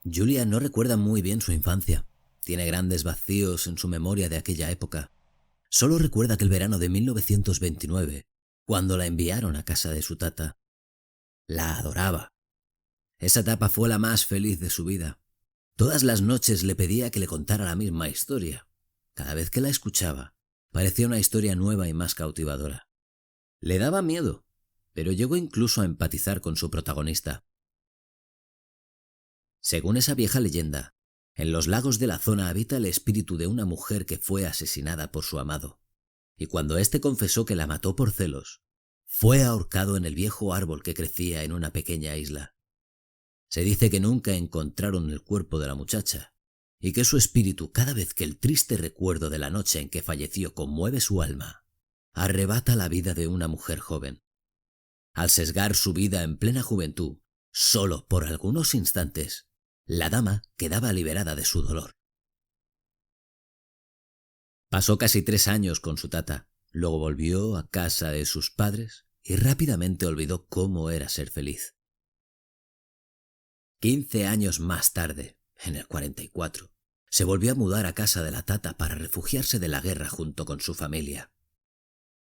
Julia no recuerda muy bien su infancia. Tiene grandes vacíos en su memoria de aquella época. Solo recuerda aquel verano de 1929, cuando la enviaron a casa de su tata. La adoraba. Esa etapa fue la más feliz de su vida. Todas las noches le pedía que le contara la misma historia. Cada vez que la escuchaba, parecía una historia nueva y más cautivadora. Le daba miedo, pero llegó incluso a empatizar con su protagonista. Según esa vieja leyenda, en los lagos de la zona habita el espíritu de una mujer que fue asesinada por su amado, y cuando éste confesó que la mató por celos, fue ahorcado en el viejo árbol que crecía en una pequeña isla. Se dice que nunca encontraron el cuerpo de la muchacha, y que su espíritu, cada vez que el triste recuerdo de la noche en que falleció conmueve su alma, arrebata la vida de una mujer joven. Al sesgar su vida en plena juventud, solo por algunos instantes, la dama quedaba liberada de su dolor. Pasó casi 3 años con su tata, luego volvió a casa de sus padres y rápidamente olvidó cómo era ser feliz. 15 años más tarde, en el 44, se volvió a mudar a casa de la tata para refugiarse de la guerra junto con su familia.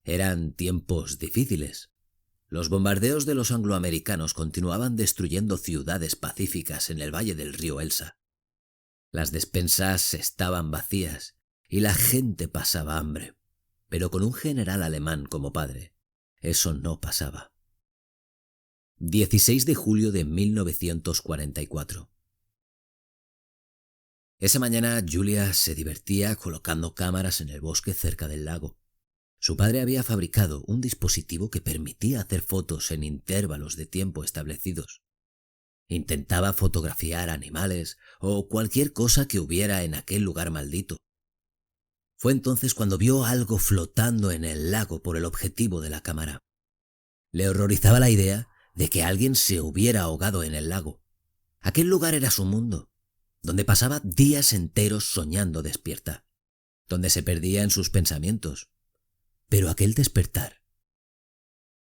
Eran tiempos difíciles. Los bombardeos de los angloamericanos continuaban destruyendo ciudades pacíficas en el valle del río Elsa. Las despensas estaban vacías y la gente pasaba hambre, pero con un general alemán como padre, eso no pasaba. 16 de julio de 1944. Esa mañana Julia se divertía colocando cámaras en el bosque cerca del lago. Su padre había fabricado un dispositivo que permitía hacer fotos en intervalos de tiempo establecidos. Intentaba fotografiar animales o cualquier cosa que hubiera en aquel lugar maldito. Fue entonces cuando vio algo flotando en el lago por el objetivo de la cámara. Le horrorizaba la idea de que alguien se hubiera ahogado en el lago. Aquel lugar era su mundo, donde pasaba días enteros soñando despierta, donde se perdía en sus pensamientos. Pero aquel despertar.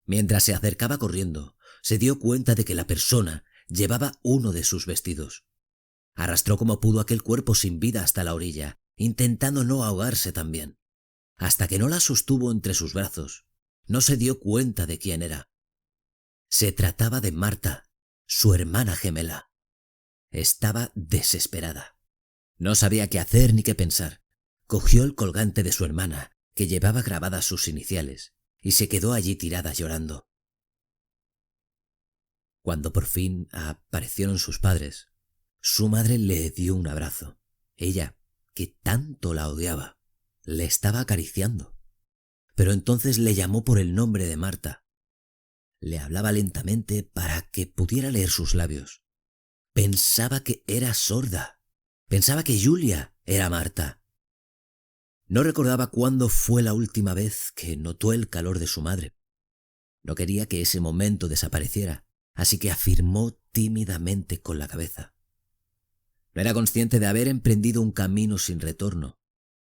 Mientras se acercaba corriendo, se dio cuenta de que la persona llevaba uno de sus vestidos. Arrastró como pudo aquel cuerpo sin vida hasta la orilla, intentando no ahogarse también. Hasta que no la sostuvo entre sus brazos, no se dio cuenta de quién era. Se trataba de Marta, su hermana gemela. Estaba desesperada. No sabía qué hacer ni qué pensar. Cogió el colgante de su hermana, que llevaba grabadas sus iniciales, y se quedó allí tirada llorando. Cuando por fin aparecieron sus padres, su madre le dio un abrazo. Ella, que tanto la odiaba, le estaba acariciando. Pero entonces le llamó por el nombre de Marta. Le hablaba lentamente para que pudiera leer sus labios. Pensaba que era sorda. Pensaba que Julia era Marta. No recordaba cuándo fue la última vez que notó el calor de su madre. No quería que ese momento desapareciera, así que afirmó tímidamente con la cabeza. No era consciente de haber emprendido un camino sin retorno.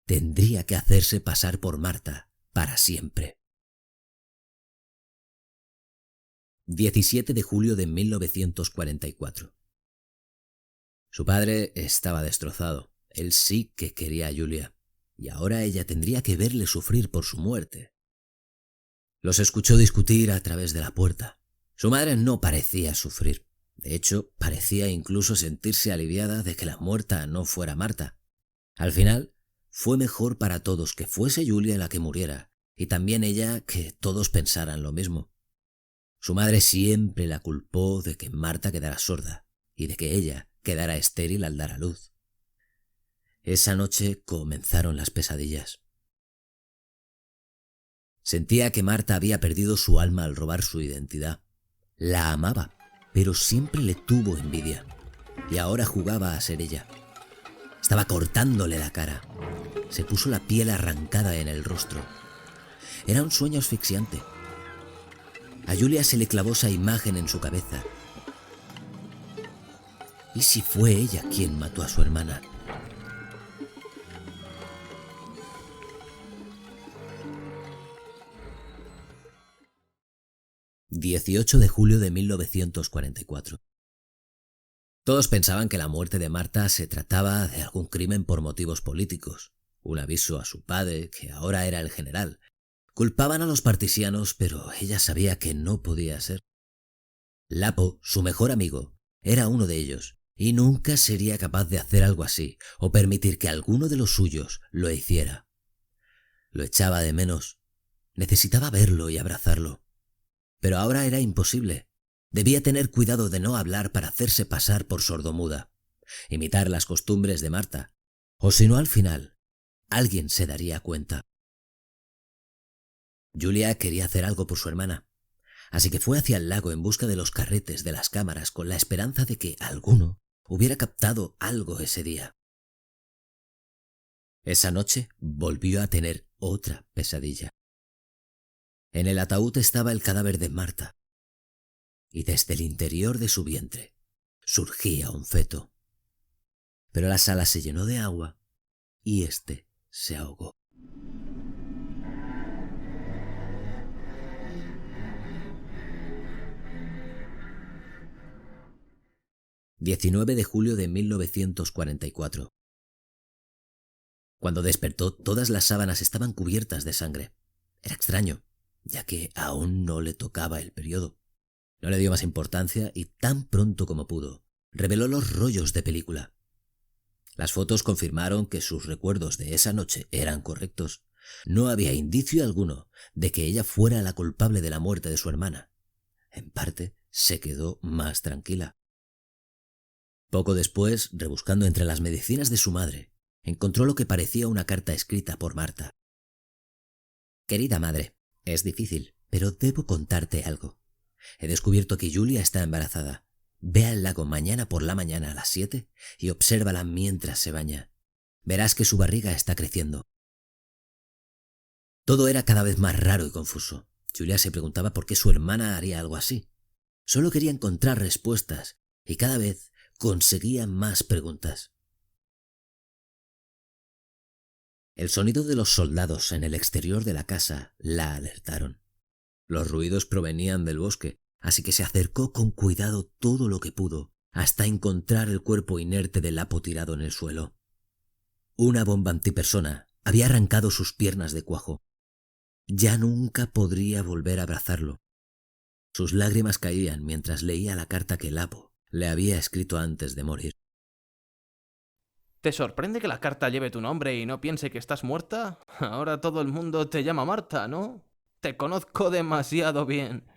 Tendría que hacerse pasar por Marta para siempre. 17 de julio de 1944. Su padre estaba destrozado. Él sí que quería a Julia, y ahora ella tendría que verle sufrir por su muerte. Los escuchó discutir a través de la puerta. Su madre no parecía sufrir. De hecho, parecía incluso sentirse aliviada de que la muerta no fuera Marta. Al final, fue mejor para todos que fuese Julia la que muriera, y también ella que todos pensaran lo mismo. Su madre siempre la culpó de que Marta quedara sorda, y de que ella quedara estéril al dar a luz. Esa noche comenzaron las pesadillas. Sentía que Marta había perdido su alma al robar su identidad. La amaba, pero siempre le tuvo envidia, y ahora jugaba a ser ella. Estaba cortándole la cara. Se puso la piel arrancada en el rostro. Era un sueño asfixiante. A Julia se le clavó esa imagen en su cabeza. ¿Y si fue ella quien mató a su hermana? ...18 de julio de 1944. Todos pensaban que la muerte de Marta se trataba de algún crimen por motivos políticos, un aviso a su padre, que ahora era el general. Culpaban a los partisianos, pero ella sabía que no podía ser. Lapo, su mejor amigo, era uno de ellos, y nunca sería capaz de hacer algo así, o permitir que alguno de los suyos lo hiciera. Lo echaba de menos. Necesitaba verlo y abrazarlo. Pero ahora era imposible. Debía tener cuidado de no hablar para hacerse pasar por sordomuda, imitar las costumbres de Marta, o si no, al final, alguien se daría cuenta. Julia quería hacer algo por su hermana, así que fue hacia el lago en busca de los carretes de las cámaras con la esperanza de que alguno hubiera captado algo ese día. Esa noche volvió a tener otra pesadilla. En el ataúd estaba el cadáver de Marta, y desde el interior de su vientre surgía un feto. Pero la sala se llenó de agua y éste se ahogó. ...19 de julio de 1944. Cuando despertó, todas las sábanas estaban cubiertas de sangre. Era extraño, ya que aún no le tocaba el periodo. No le dio más importancia y tan pronto como pudo, reveló los rollos de película. Las fotos confirmaron que sus recuerdos de esa noche eran correctos. No había indicio alguno de que ella fuera la culpable de la muerte de su hermana. En parte, se quedó más tranquila. Poco después, rebuscando entre las medicinas de su madre, encontró lo que parecía una carta escrita por Marta. Querida madre, es difícil, pero debo contarte algo. He descubierto que Julia está embarazada. Ve al lago mañana por la mañana a las 7 y obsérvala mientras se baña. Verás que su barriga está creciendo. Todo era cada vez más raro y confuso. Julia se preguntaba por qué su hermana haría algo así. Solo quería encontrar respuestas y cada vez conseguía más preguntas. El sonido de los soldados en el exterior de la casa la alertaron. Los ruidos provenían del bosque, así que se acercó con cuidado todo lo que pudo, hasta encontrar el cuerpo inerte de Lapo tirado en el suelo. Una bomba antipersona había arrancado sus piernas de cuajo. Ya nunca podría volver a abrazarlo. Sus lágrimas caían mientras leía la carta que Lapo le había escrito antes de morir. ¿Te sorprende que la carta lleve tu nombre y no piense que estás muerta? Ahora todo el mundo te llama Marta, ¿no? Te conozco demasiado bien.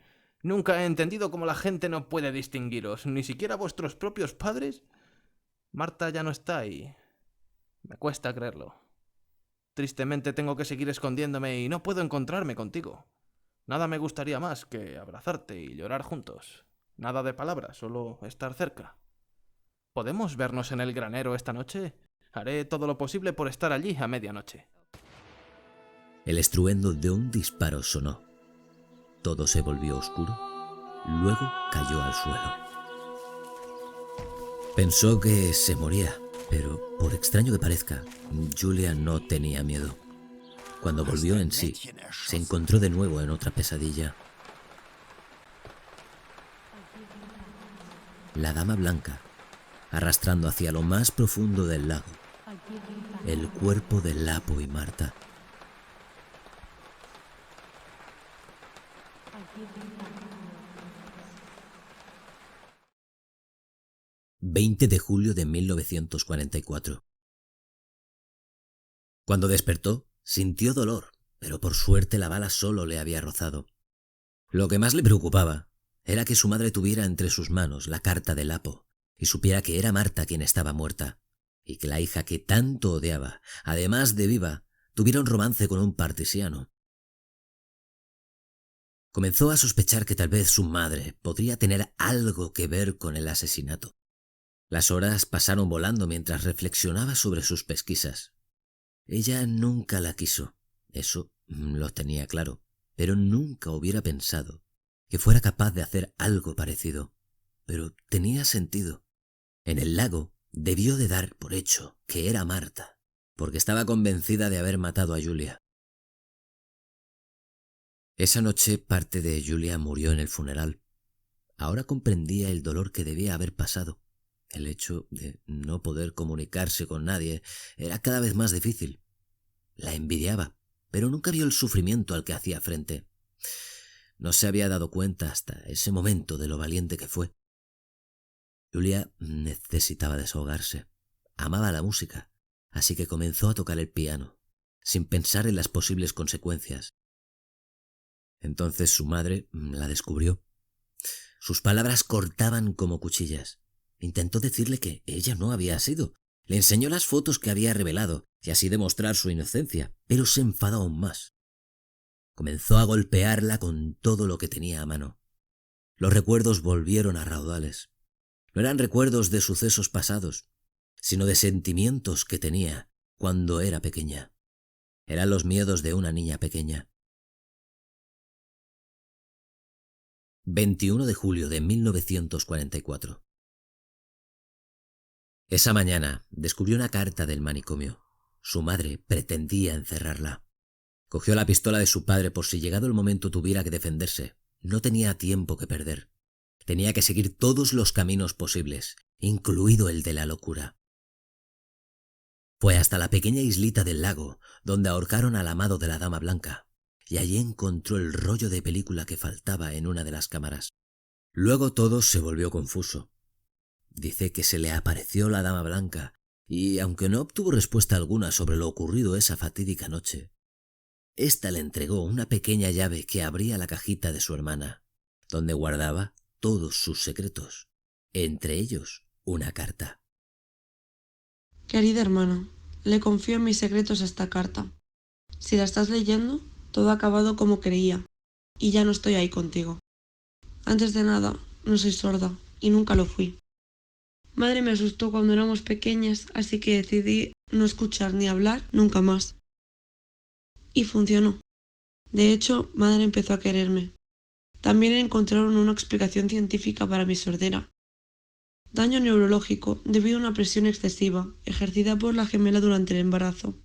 Nunca he entendido cómo la gente no puede distinguiros, ni siquiera vuestros propios padres. Marta ya no está y me cuesta creerlo. Tristemente tengo que seguir escondiéndome y no puedo encontrarme contigo. Nada me gustaría más que abrazarte y llorar juntos. Nada de palabras, solo estar cerca. ¿Podemos vernos en el granero esta noche? Haré todo lo posible por estar allí a medianoche. El estruendo de un disparo sonó. Todo se volvió oscuro. Luego cayó al suelo. Pensó que se moría, pero por extraño que parezca, Julia no tenía miedo. Cuando volvió en sí, se encontró de nuevo en otra pesadilla. La dama blanca, arrastrando hacia lo más profundo del lago el cuerpo de Lapo y Marta. 20 de julio de 1944. Cuando despertó, sintió dolor, pero por suerte la bala solo le había rozado. Lo que más le preocupaba era que su madre tuviera entre sus manos la carta de Lapo y supiera que era Marta quien estaba muerta, y que la hija que tanto odiaba, además de viva, tuviera un romance con un partisiano. Comenzó a sospechar que tal vez su madre podría tener algo que ver con el asesinato. Las horas pasaron volando mientras reflexionaba sobre sus pesquisas. Ella nunca la quiso, eso lo tenía claro, pero nunca hubiera pensado que fuera capaz de hacer algo parecido. Pero tenía sentido. En el lago debió de dar por hecho que era Marta, porque estaba convencida de haber matado a Julia. Esa noche parte de Julia murió en el funeral. Ahora comprendía el dolor que debía haber pasado. El hecho de no poder comunicarse con nadie era cada vez más difícil. La envidiaba, pero nunca vio el sufrimiento al que hacía frente. No se había dado cuenta hasta ese momento de lo valiente que fue. Julia necesitaba desahogarse. Amaba la música, así que comenzó a tocar el piano, sin pensar en las posibles consecuencias. Entonces su madre la descubrió. Sus palabras cortaban como cuchillas. Intentó decirle que ella no había sido. Le enseñó las fotos que había revelado y así demostrar su inocencia, pero se enfadó aún más. Comenzó a golpearla con todo lo que tenía a mano. Los recuerdos volvieron a raudales. No eran recuerdos de sucesos pasados, sino de sentimientos que tenía cuando era pequeña. Eran los miedos de una niña pequeña. 21 de julio de 1944. Esa mañana descubrió una carta del manicomio. Su madre pretendía encerrarla. Cogió la pistola de su padre por si llegado el momento tuviera que defenderse. No tenía tiempo que perder. Tenía que seguir todos los caminos posibles, incluido el de la locura. Fue hasta la pequeña islita del lago, donde ahorcaron al amado de la Dama Blanca, y allí encontró el rollo de película que faltaba en una de las cámaras. Luego todo se volvió confuso. Dice que se le apareció la Dama Blanca, y aunque no obtuvo respuesta alguna sobre lo ocurrido esa fatídica noche, ésta le entregó una pequeña llave que abría la cajita de su hermana, donde guardaba todos sus secretos, entre ellos una carta. Querida hermana, le confío en mis secretos esta carta. Si la estás leyendo, todo ha acabado como creía, y ya no estoy ahí contigo. Antes de nada, no soy sorda, y nunca lo fui. Madre me asustó cuando éramos pequeñas, así que decidí no escuchar ni hablar nunca más. Y funcionó. De hecho, madre empezó a quererme. También encontraron una explicación científica para mi sordera. Daño neurológico debido a una presión excesiva ejercida por la gemela durante el embarazo.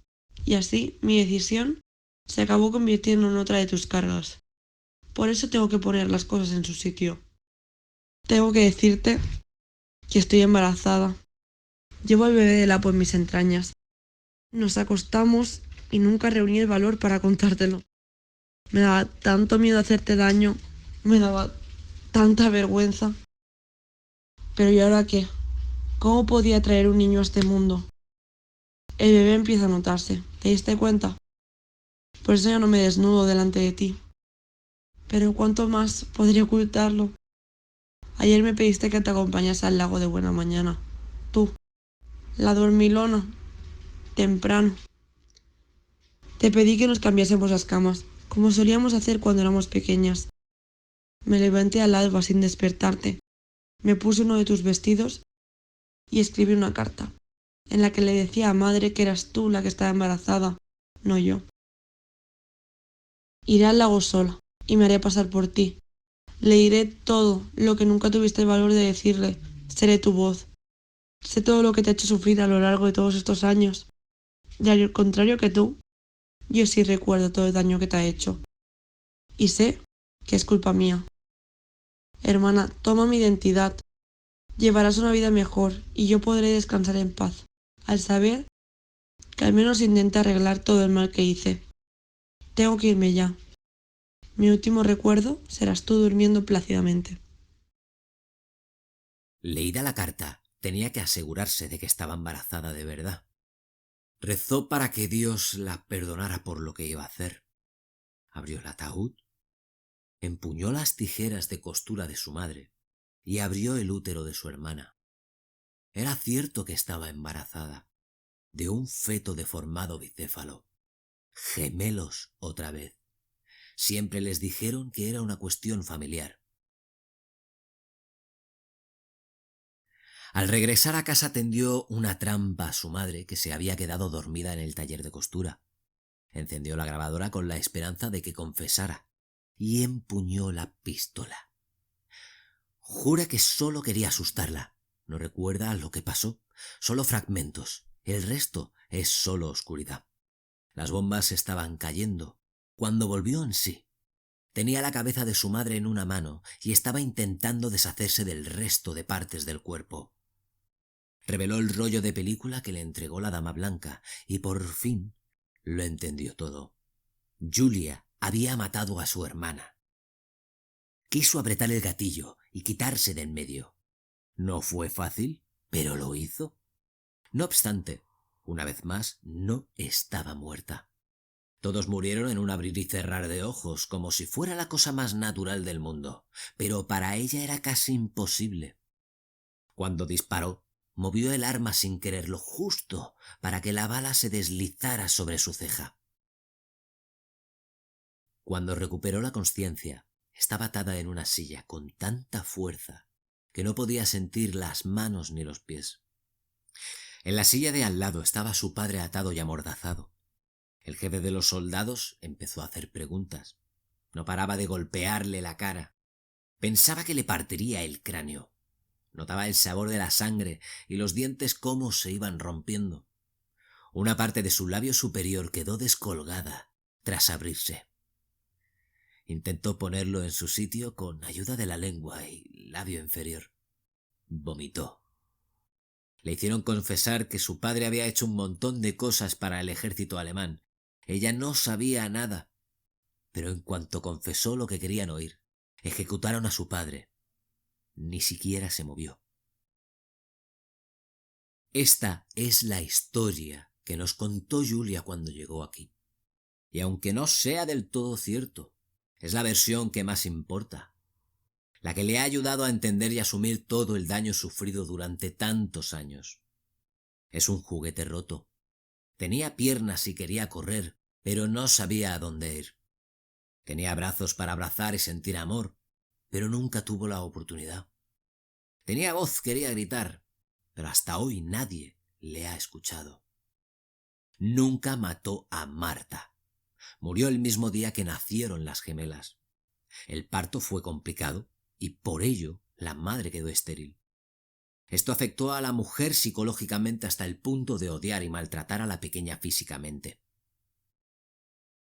Y así, mi decisión se acabó convirtiendo en otra de tus cargas. Por eso tengo que poner las cosas en su sitio. Tengo que decirte que estoy embarazada. Llevo al bebé de Lapo en mis entrañas. Nos acostamos y nunca reuní el valor para contártelo. Me daba tanto miedo hacerte daño, me daba tanta vergüenza. Pero ¿y ahora qué? ¿Cómo podía traer un niño a este mundo? El bebé empieza a notarse, ¿te diste cuenta? Por eso ya no me desnudo delante de ti. Pero ¿cuánto más podría ocultarlo? Ayer me pediste que te acompañase al lago de buena mañana. Tú, la dormilona, temprano. Te pedí que nos cambiásemos las camas, como solíamos hacer cuando éramos pequeñas. Me levanté al alba sin despertarte. Me puse uno de tus vestidos y escribí una carta, en la que le decía a madre que eras tú la que estaba embarazada, no yo. Iré al lago sola y me haré pasar por ti. Le diré todo lo que nunca tuviste el valor de decirle. Seré tu voz. Sé todo lo que te ha hecho sufrir a lo largo de todos estos años. Y al contrario que tú, yo sí recuerdo todo el daño que te ha hecho. Y sé que es culpa mía. Hermana, toma mi identidad. Llevarás una vida mejor y yo podré descansar en paz, al saber que al menos intenté arreglar todo el mal que hice. Tengo que irme ya. Mi último recuerdo serás tú durmiendo plácidamente. Leída la carta, tenía que asegurarse de que estaba embarazada de verdad. Rezó para que Dios la perdonara por lo que iba a hacer. Abrió el ataúd, empuñó las tijeras de costura de su madre y abrió el útero de su hermana. Era cierto que estaba embarazada, de un feto deformado bicéfalo. Gemelos otra vez. Siempre les dijeron que era una cuestión familiar. Al regresar a casa tendió una trampa a su madre, que se había quedado dormida en el taller de costura. Encendió la grabadora con la esperanza de que confesara y empuñó la pistola. Jura que solo quería asustarla. No recuerda lo que pasó, solo fragmentos. El resto es solo oscuridad. Las bombas estaban cayendo cuando volvió en sí. Tenía la cabeza de su madre en una mano y estaba intentando deshacerse del resto de partes del cuerpo. Reveló el rollo de película que le entregó la Dama Blanca y por fin lo entendió todo. Julia había matado a su hermana. Quiso apretar el gatillo y quitarse de en medio. No fue fácil, pero lo hizo. No obstante, una vez más, no estaba muerta. Todos murieron en un abrir y cerrar de ojos, como si fuera la cosa más natural del mundo, pero para ella era casi imposible. Cuando disparó, movió el arma sin quererlo, justo para que la bala se deslizara sobre su ceja. Cuando recuperó la consciencia, estaba atada en una silla con tanta fuerza que no podía sentir las manos ni los pies. En la silla de al lado estaba su padre atado y amordazado. El jefe de los soldados empezó a hacer preguntas. No paraba de golpearle la cara. Pensaba que le partiría el cráneo. Notaba el sabor de la sangre y los dientes cómo se iban rompiendo. Una parte de su labio superior quedó descolgada tras abrirse. Intentó ponerlo en su sitio con ayuda de la lengua y labio inferior. Vomitó. Le hicieron confesar que su padre había hecho un montón de cosas para el ejército alemán. Ella no sabía nada, pero en cuanto confesó lo que querían oír, ejecutaron a su padre. Ni siquiera se movió. Esta es la historia que nos contó Julia cuando llegó aquí. Y aunque no sea del todo cierto, es la versión que más importa, la que le ha ayudado a entender y asumir todo el daño sufrido durante tantos años. Es un juguete roto. Tenía piernas y quería correr, pero no sabía a dónde ir. Tenía brazos para abrazar y sentir amor, pero nunca tuvo la oportunidad. Tenía voz, quería gritar, pero hasta hoy nadie le ha escuchado. Nunca mató a Marta. Murió el mismo día que nacieron las gemelas. El parto fue complicado y por ello la madre quedó estéril. Esto afectó a la mujer psicológicamente hasta el punto de odiar y maltratar a la pequeña físicamente.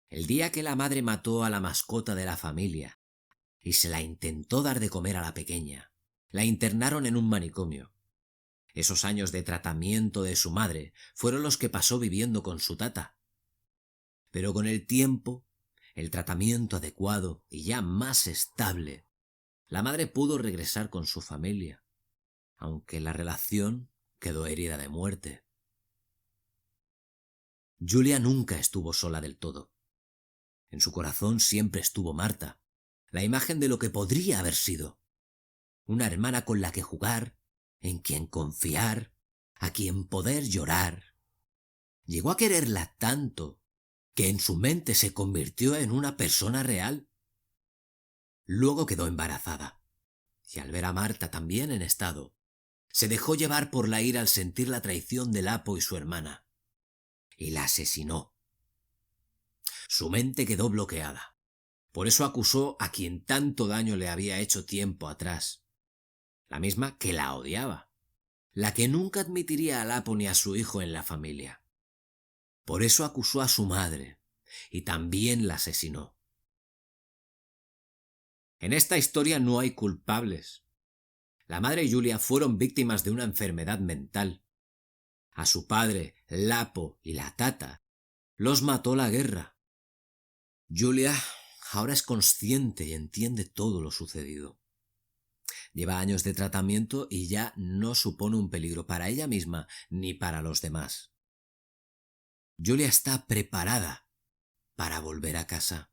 El día que la madre mató a la mascota de la familia y se la intentó dar de comer a la pequeña, la internaron en un manicomio. Esos años de tratamiento de su madre fueron los que pasó viviendo con su tata. Pero con el tiempo, el tratamiento adecuado y ya más estable, la madre pudo regresar con su familia, aunque la relación quedó herida de muerte. Julia nunca estuvo sola del todo. En su corazón siempre estuvo Marta, la imagen de lo que podría haber sido. Una hermana con la que jugar, en quien confiar, a quien poder llorar. Llegó a quererla tanto que en su mente se convirtió en una persona real. Luego quedó embarazada, y al ver a Marta también en estado, se dejó llevar por la ira al sentir la traición de Lapo y su hermana, y la asesinó. Su mente quedó bloqueada. Por eso acusó a quien tanto daño le había hecho tiempo atrás, la misma que la odiaba, la que nunca admitiría a Lapo ni a su hijo en la familia. Por eso acusó a su madre, y también la asesinó. En esta historia no hay culpables. La madre y Julia fueron víctimas de una enfermedad mental. A su padre, Lapo y la tata los mató la guerra. Julia ahora es consciente y entiende todo lo sucedido. Lleva años de tratamiento y ya no supone un peligro para ella misma ni para los demás. Julia está preparada para volver a casa.